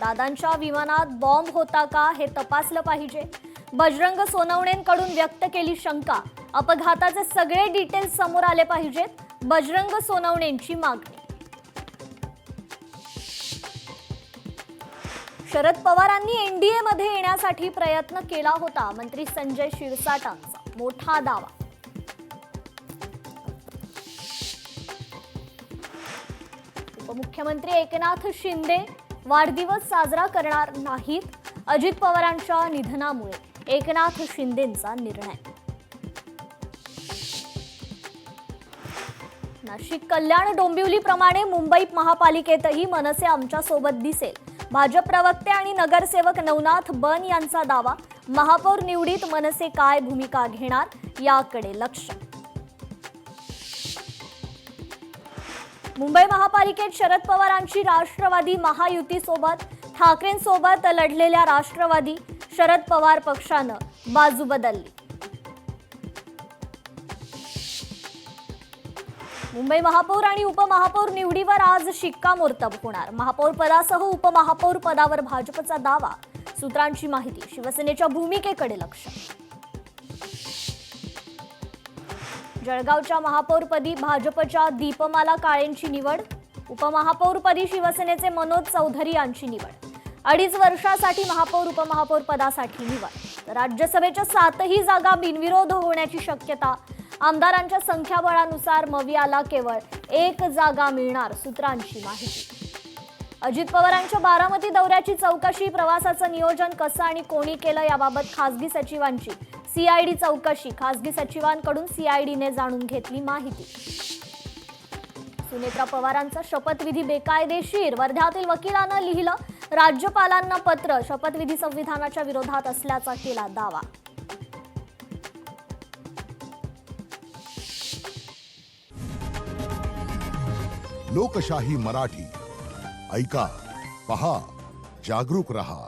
दादांच्या विमानात बॉम्ब होता का हे तपासलं पाहिजे. बजरंग सोनवणेंकडून व्यक्त केली शंका. अपघाताचे सगळे डिटेल्स समोर आले पाहिजेत. बजरंग सोनवणेंची मागणी. शरद पवारांनी एनडीए मध्ये येण्यासाठी प्रयत्न केला होता. मंत्री संजय शिरसाटांचा मोठा दावा. उपमुख्यमंत्री एकनाथ शिंदे वाढदिवस साजरा करणार नाहीत. अजित पवारांच्या निधनामुळे एकनाथ शिंदेंचा निर्णय. नाशिक, कल्याण, डोंबिवलीप्रमाणे मुंबई महापालिकेतही मनसे आमच्या सोबत दिसेल. भाजप प्रवक्ते आणि नगरसेवक नवनाथ बन यांचा दावा. महापौर निवडीत मनसे काय भूमिका घेणार याकडे लक्ष. मुंबई महापालिकेत शरद पवारांची राष्ट्रवादी महायुतीसोबत, ठाकरेंसोबत लढलेल्या राष्ट्रवादी शरद पवार पक्षानं बाजू बदलली. मुंबई महापौर आणि उपमहापौर निवडीवर आज शिक्कामोर्तब होणार. महापौर पदासह उपमहापौर पदावर भाजपचा दावा. सूत्रांची माहिती. शिवसेनेच्या भूमिकेकडे लक्ष. जळगावच्या महापौरपदी भाजपच्या दीपमाला काळेंची निवड. उपमहापौरपदी शिवसेनेचे मनोज चौधरी यांची निवड. 2.5 वर्षासाठी महापौर उपमहापौर पदासाठी निवड. राज्यसभेच्या 7ही जागा बिनविरोध होण्याची शक्यता. आमदारांच्या संख्याबळानुसार मवियाला केवळ 1 जागा मिळणार. सूत्रांची माहिती. अजित पवारांच्या बारामती दौऱ्याची चौकशी. प्रवासाचं नियोजन कसं आणि कोणी केलं याबाबत खासगी सचिवांची सीआयडी चौकशी. खासगी सचिवांकडून सीआयडीने जाणून घेतली माहिती. सुनेत्रा पवारांचा शपथविधी बेकायदेशीर. वर्ध्यातील वकिलांना लिहिलं राज्यपालांना पत्र. शपथविधी संविधानाच्या विरोधात असल्याचा केला दावा. लोकशाही मराठी ऐका, पहा, जागरूक रहा.